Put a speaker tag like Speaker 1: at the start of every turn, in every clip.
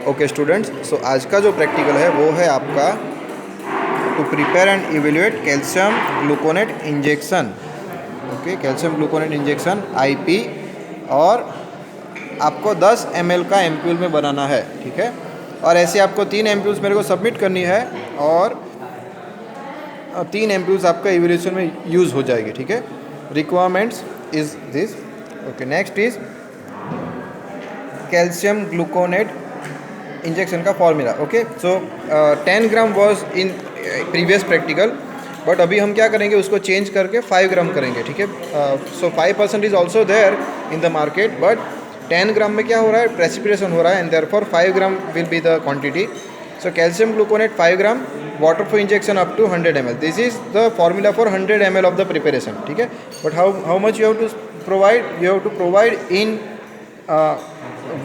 Speaker 1: Okay students, सो आज का जो प्रैक्टिकल है वो है आपका to prepare and evaluate calcium gluconate injection. Okay, calcium gluconate injection IP, और आपको 10 ml का एम्प्यूल में बनाना है। ठीक है, और ऐसे आपको 3 एम्प्यूल्स मेरे को सबमिट करनी है और 3 एम्प्यूल्स आपका इवेल्यूशन में यूज़ हो जाएगी। ठीक है, requirements is this. Okay, next is calcium gluconate injection का formula. Okay, so 10 gram was in previous practical, but अभी हम क्या करेंगे, उसको चेंज करके 5 ग्राम करेंगे। ठीक है, so 5% is also there in the market, but 10 gram में क्या हो रहा है, प्रेसिपिटेशन हो रहा है, and therefore 5 gram will be the quantity. So calcium gluconate 5 gram, water for injection up to 100 ml। This is the formula for 100 ml of the preparation. ठीक है, but how much you have to provide, you have to provide in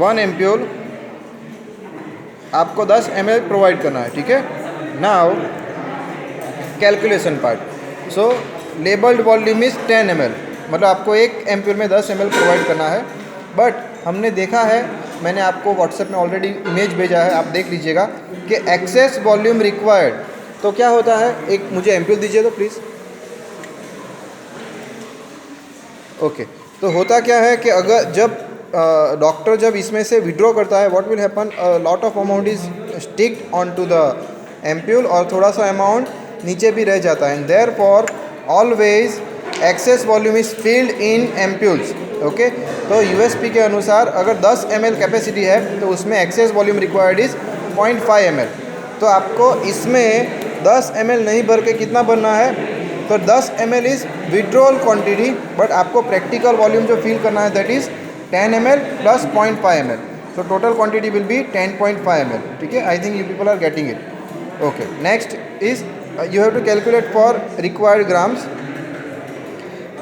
Speaker 1: 1 ampoule आपको 10 ml provide करना है। ठीक है, now calculation part. So labelled volume is 10 ml, मतलब आपको एक एम्प्यूल में 10 ml प्रोवाइड करना है। बट हमने देखा है, मैंने आपको व्हाट्सएप में ऑलरेडी इमेज भेजा है, आप देख लीजिएगा कि एक्सेस वॉल्यूम रिक्वायर्ड। तो क्या होता है, एक मुझे एम्प्यूल दीजिए तो प्लीज़। ओके, तो होता क्या है कि अगर जब डॉक्टर जब इसमें से विड्रॉ करता है, what will happen, lot of amount is sticked on to the ampoule, और थोड़ा सा अमाउंट नीचे भी रह जाता है, and therefore always excess volume is filled in ampoules. Okay, तो यूएसपी के अनुसार अगर 10 ml कैपेसिटी है तो उसमें excess volume required is 0.5 ml। तो आपको इसमें 10 ml नहीं भर के कितना भरना है, तो 10 ml is withdrawal quantity, but आपको प्रैक्टिकल वॉल्यूम जो फील करना है that is 10 ml plus 0.5 ml। So total quantity will be 10.5 ml। ठीक है, I think you people are getting it. Okay, next is you have to calculate for required grams.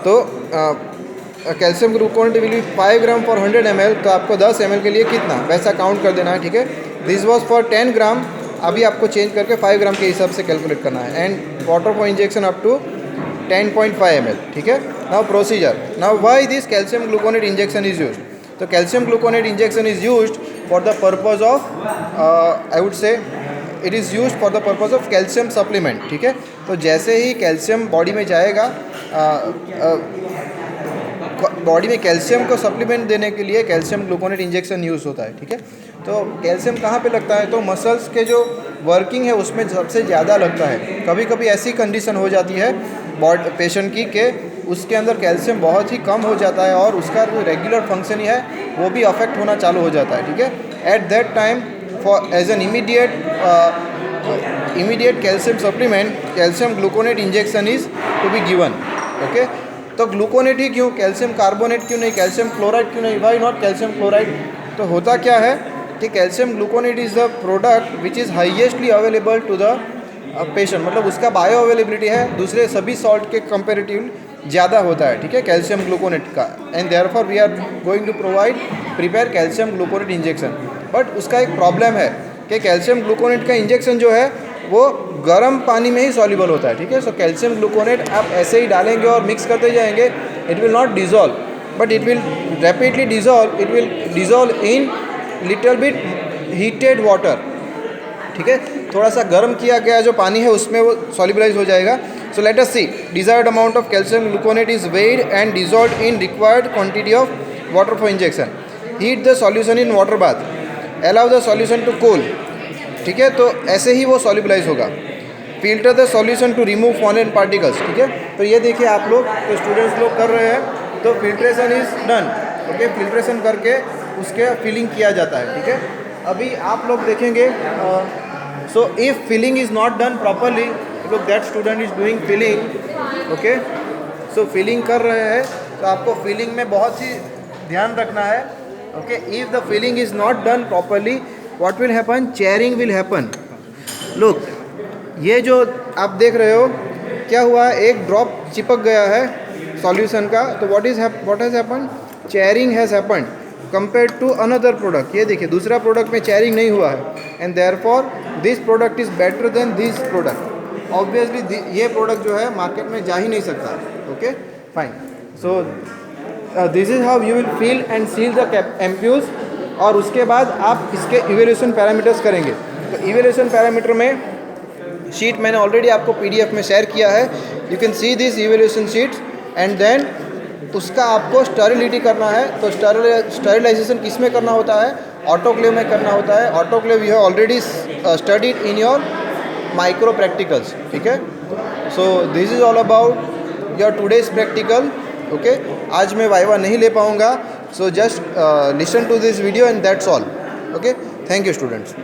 Speaker 1: तो calcium gluconate will be 5 gram for 100 ml, तो आपको 10 ml के लिए कितना वैसा count कर देना है। ठीक है, दिस वॉज फॉर 10 ग्राम, अभी आपको चेंज करके 5 ग्राम के हिसाब से कैलकुलेट करना है, and water for injection up to 10.5 ml। ठीक है, now procedure, now why this calcium gluconate injection is used. तो calcium gluconate injection is used for the purpose of, I would say it is used for the purpose of calcium supplement. ठीक है, तो जैसे ही calcium body में जाएगा, body में calcium को supplement देने के लिए कैल्शियम ग्लूकोनेट इंजेक्शन यूज़ होता है। ठीक है, तो कैल्शियम कहाँ पे लगता है, तो मसल्स के जो वर्किंग है उसमें सबसे ज़्यादा लगता है। कभी कभी ऐसी कंडीशन हो जाती है पेशेंट की कि उसके अंदर कैल्शियम बहुत ही कम हो जाता है और उसका जो रेगुलर फंक्शन ही है वो भी अफेक्ट होना चालू हो जाता है। ठीक है, at that time for as an immediate calcium supplement, calcium gluconate injection is to be given. Okay, तो ग्लूकोनेट ही क्यों, कैल्शियम कार्बोनेट क्यों नहीं, कैल्शियम क्लोराइड क्यों नहीं, वाई नॉट कैल्शियम क्लोराइड। तो होता क्या है कि calcium gluconate is the product which is highestly available to the patient, मतलब उसका बायो अवेलेबिलिटी है दूसरे सभी सॉल्ट के कंपेरेटिव ज़्यादा होता है। ठीक है, कैल्शियम ग्लूकोनेट का, and therefore we are going to prepare calcium gluconate injection. But उसका एक प्रॉब्लम है कि कैल्शियम ग्लूकोनेट का इंजेक्शन जो है वो गर्म पानी में ही सॉल्युबल होता है। ठीक है, सो कैल्शियम ग्लूकोनेट आप ऐसे ही डालेंगे और मिक्स करते जाएंगे, it will not dissolve, but it will rapidly dissolve, it will dissolve in little bit heated water. ठीक है, थोड़ा सा गर्म किया गया जो पानी है उसमें वो सॉल्युबलाइज हो जाएगा। So let us see, desired amount of calcium gluconate is weighed and dissolved in required quantity of water for injection. Heat the solution in water bath, allow the solution to cool. ठीक है, तो ऐसे ही वो solubilise होगा। Filter the solution to remove foreign particles. ठीक है, तो ये देखिए आप लोग, तो स्टूडेंट्स लोग कर रहे हैं, तो filtration is done. Okay, filtration करके उसके फिलिंग किया जाता है। ठीक है, अभी आप लोग देखेंगे, so if filling is not done properly, लोग that student is doing filling. Okay, so filling कर रहे हैं, तो आपको फिलिंग में बहुत ही ध्यान रखना है। Okay, if the filling is not done properly, what will happen, chairing will happen। look, ये जो आप देख रहे हो क्या हुआ, एक ड्रॉप चिपक गया है सॉल्यूशन का, तो what has happened, chairing has happened compared to another product। ये देखिए दूसरा प्रोडक्ट में chairing नहीं हुआ है, and therefore this product is better than this product। obviously ये प्रोडक्ट जो है मार्केट में जा ही नहीं सकता। Okay, fine. So this is how you will fill and seal the ampules और उसके बाद आप इसके इवैल्यूएशन पैरामीटर्स करेंगे। तो इवैल्यूएशन पैरामीटर में शीट मैंने ऑलरेडी आपको पीडीएफ में शेयर किया है, you can see this evaluation sheet and then उसका आपको स्टरिलिटी करना है। तो स्टरिलाइजेशन किस में करना होता है, ऑटोक्लेव में करना होता है। Autoclave you have already studied in your micro practicals, ठीक है। So this is all about your today's practical, okay. आज मैं वाइवा नहीं ले पाऊँगा, so just listen to this video and that's all, okay. Thank you students.